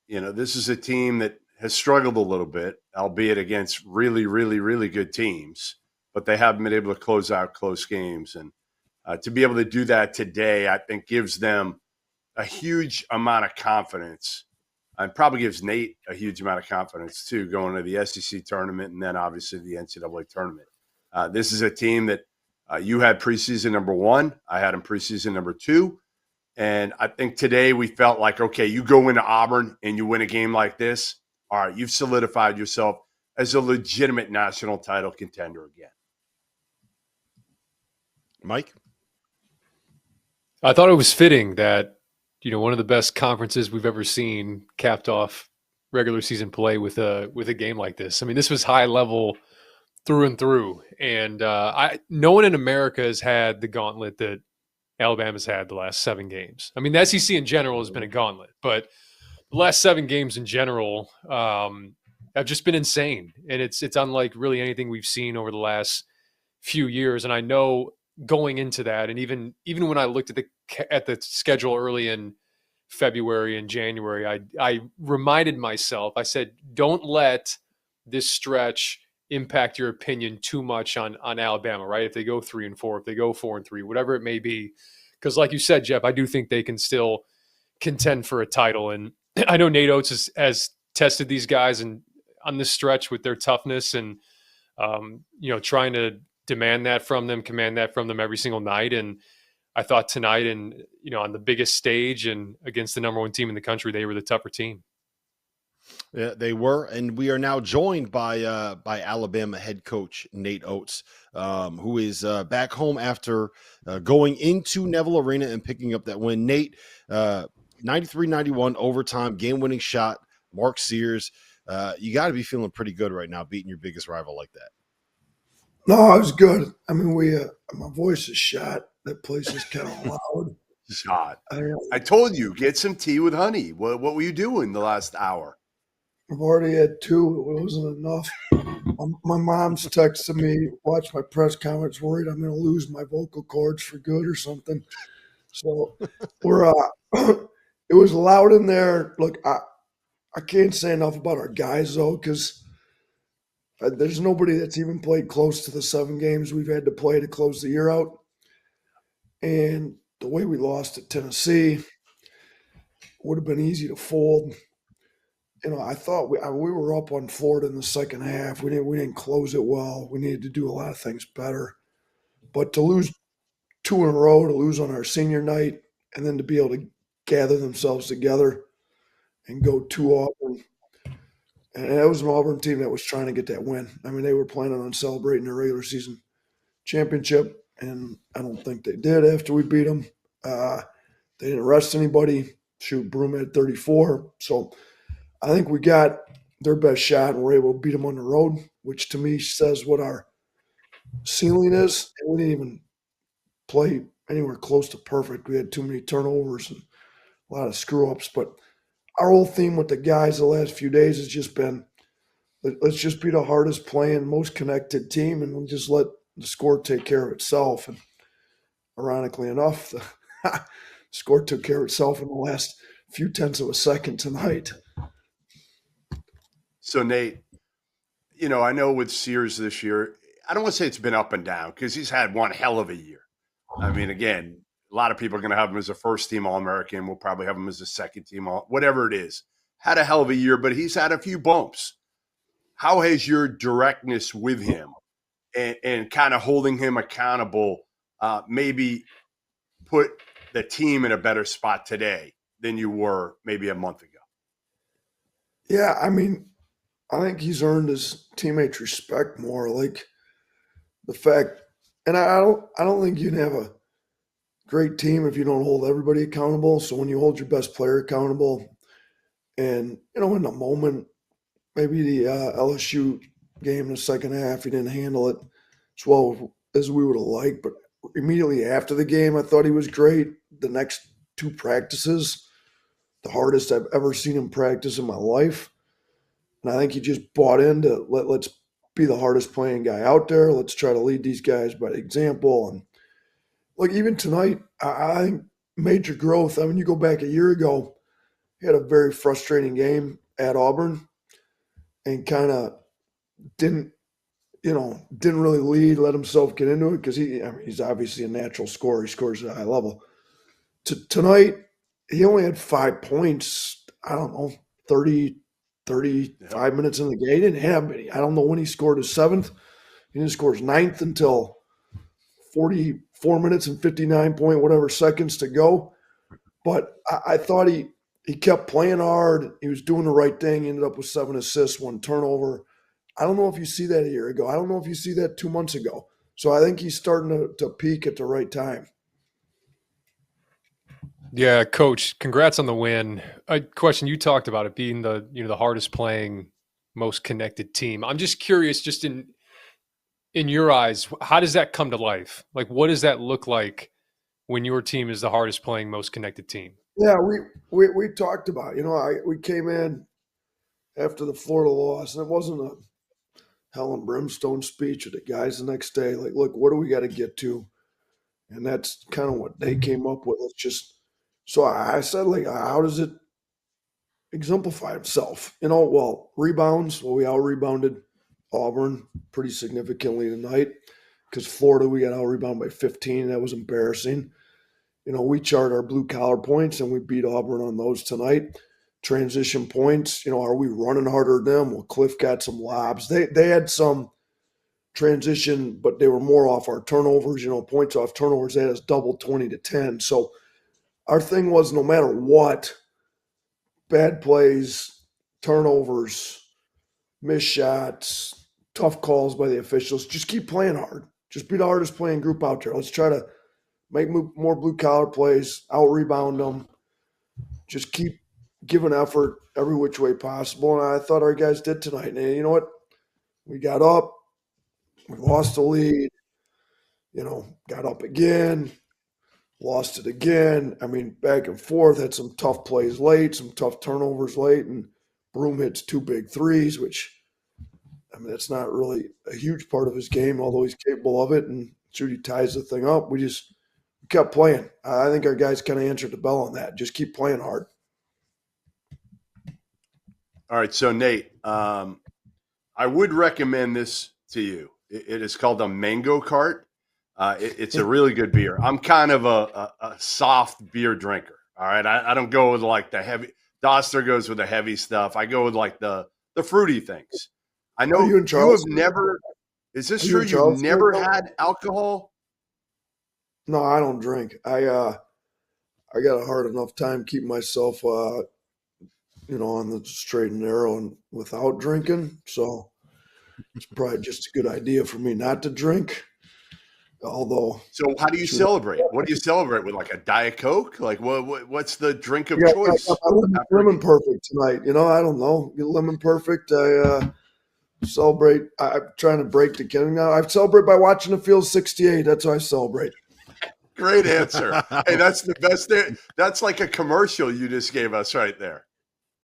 This is a team that has struggled a little bit, albeit against really, really, really good teams, but they haven't been able to close out close games. And to be able to do that today, I think gives them a huge amount of confidence, and probably gives Nate a huge amount of confidence too, going to the SEC tournament and then obviously the NCAA tournament. This is a team that you had preseason number 1. I had them preseason number 2. And I think today we felt like, okay, you go into Auburn and you win a game like this. All right, you've solidified yourself as a legitimate national title contender again. Mike? I thought it was fitting that, one of the best conferences we've ever seen capped off regular season play with a game like this. I mean, this was high level through and through. And no one in America has had the gauntlet that Alabama's had the last 7 games. I mean, the SEC in general has been a gauntlet, but the last 7 games in general have just been insane. And it's unlike really anything we've seen over the last few years. And I know going into that, and even when I looked at the schedule early in February and January, I reminded myself, I said, don't let this stretch impact your opinion too much on Alabama, right? If they go 3-4, if they go 4-3, whatever it may be. Because like you said, Jeff, I do think they can still contend for a title. And I know Nate Oats has tested these guys and on this stretch with their toughness and, trying to demand that from them, command that from them every single night. And I thought tonight and, on the biggest stage and against the number 1 team in the country, they were the tougher team. Yeah, they were, and we are now joined by Alabama head coach Nate Oats, who is back home after going into Neville Arena and picking up that win. Nate, 93-91 overtime, game-winning shot, Mark Sears. You got to be feeling pretty good right now, beating your biggest rival like that. No, it was good. I mean, my voice is shot. That place is kind of loud. Shot. I told you, get some tea with honey. What were you doing the last hour? I've already had 2. It wasn't enough. My mom's texting me, watch my press conference, worried I'm going to lose my vocal cords for good or something. So it was loud in there. Look, I can't say enough about our guys, though, because there's nobody that's even played close to the 7 games we've had to play to close the year out. And the way we lost at Tennessee would have been easy to fold. I thought we were up on Florida in the second half. We didn't close it well. We needed to do a lot of things better. But to lose 2 in a row, to lose on our senior night, and then to be able to gather themselves together and go to Auburn. And that was an Auburn team that was trying to get that win. I mean, they were planning on celebrating their regular season championship, and I don't think they did after we beat them. They didn't arrest anybody. Shoot, Broom had 34. So I think we got their best shot and we're able to beat them on the road, which to me says what our ceiling is. And we didn't even play anywhere close to perfect. We had too many turnovers and a lot of screw-ups. But our whole theme with the guys the last few days has just been, let's just be the hardest playing, most connected team, and we'll just let the score take care of itself. And ironically enough, the score took care of itself in the last few tenths of a second tonight. So, Nate, I know with Sears this year, I don't want to say it's been up and down because he's had one hell of a year. I mean, again, a lot of people are going to have him as a first-team All-American. We'll probably have him as a second-team whatever it is. Had a hell of a year, but he's had a few bumps. How has your directness with him and kind of holding him accountable maybe put the team in a better spot today than you were maybe a month ago? Yeah, I mean, I think he's earned his teammates' respect more. Like the fact, and I don't think you can have a great team if you don't hold everybody accountable. So when you hold your best player accountable, and in the moment, maybe the LSU game in the second half, he didn't handle it as well as we would have liked. But immediately after the game, I thought he was great. The next 2 practices, the hardest I've ever seen him practice in my life. And I think he just bought into let's be the hardest playing guy out there. Let's try to lead these guys by example. And look, even tonight, I think major growth. I mean, you go back a year ago, had a very frustrating game at Auburn and kind of didn't really lead, let himself get into it because he's obviously a natural scorer. He scores at a high level. Tonight, he only had 5 points, I don't know, 35 minutes in the game. He didn't have any. I don't know when he scored his 7th. He didn't score his 9th until 44 minutes and 59 seconds to go. But I thought he kept playing hard. He was doing the right thing. He ended up with 7 assists, 1 turnover. I don't know if you see that a year ago. I don't know if you see that 2 months ago. So I think he's starting to peak at the right time. Yeah, Coach, congrats on the win. A question, you talked about it being the hardest playing, most connected team. I'm just curious, just in your eyes, how does that come to life? Like, what does that look like when your team is the hardest playing, most connected team? Yeah, we talked about it. We came in after the Florida loss, and it wasn't a hell and brimstone speech with the guys the next day. Like, look, what do we got to get to? And that's kind of what they came up with. So I said, like, how does it exemplify itself? Rebounds. Well, we out-rebounded Auburn pretty significantly tonight because Florida, we got out-rebounded by 15. That was embarrassing. We chart our blue-collar points, and we beat Auburn on those tonight. Transition points, are we running harder than them? Well, Cliff got some lobs. They had some transition, but they were more off our turnovers, points off turnovers. They had us double 20-10. So our thing was no matter what, bad plays, turnovers, missed shots, tough calls by the officials, just keep playing hard. Just be the hardest playing group out there. Let's try to make more blue-collar plays, out-rebound them. Just keep giving effort every which way possible. And I thought our guys did tonight. And you know what? We got up. We lost the lead. Got up again. Lost it again. I mean, back and forth. Had some tough plays late, some tough turnovers late. And Broom hits 2 big threes, which, that's not really a huge part of his game, although he's capable of it. And Judy ties the thing up. We kept playing. I think our guys kind of answered the bell on that. Just keep playing hard. All right, so Nate, I would recommend this to you. It is called a Mango Cart. It's a really good beer. I'm kind of a soft beer drinker. All right, I don't go with like the heavy. Doster goes with the heavy stuff. I go with like the fruity things. I know you have never. Is this true? You've never had alcohol? No, I don't drink. I got a hard enough time keeping myself on the straight and narrow and without drinking. So it's probably just a good idea for me not to drink. Although, so how do you celebrate? What do you celebrate with, like a Diet Coke? Like what's the drink of choice? Lemon Perfect tonight. I don't know. Lemon Perfect. I celebrate. I'm trying to break the killing now. I celebrate by watching the Field 68. That's how I celebrate. Great answer. Hey, that's the best. That's like a commercial you just gave us right there.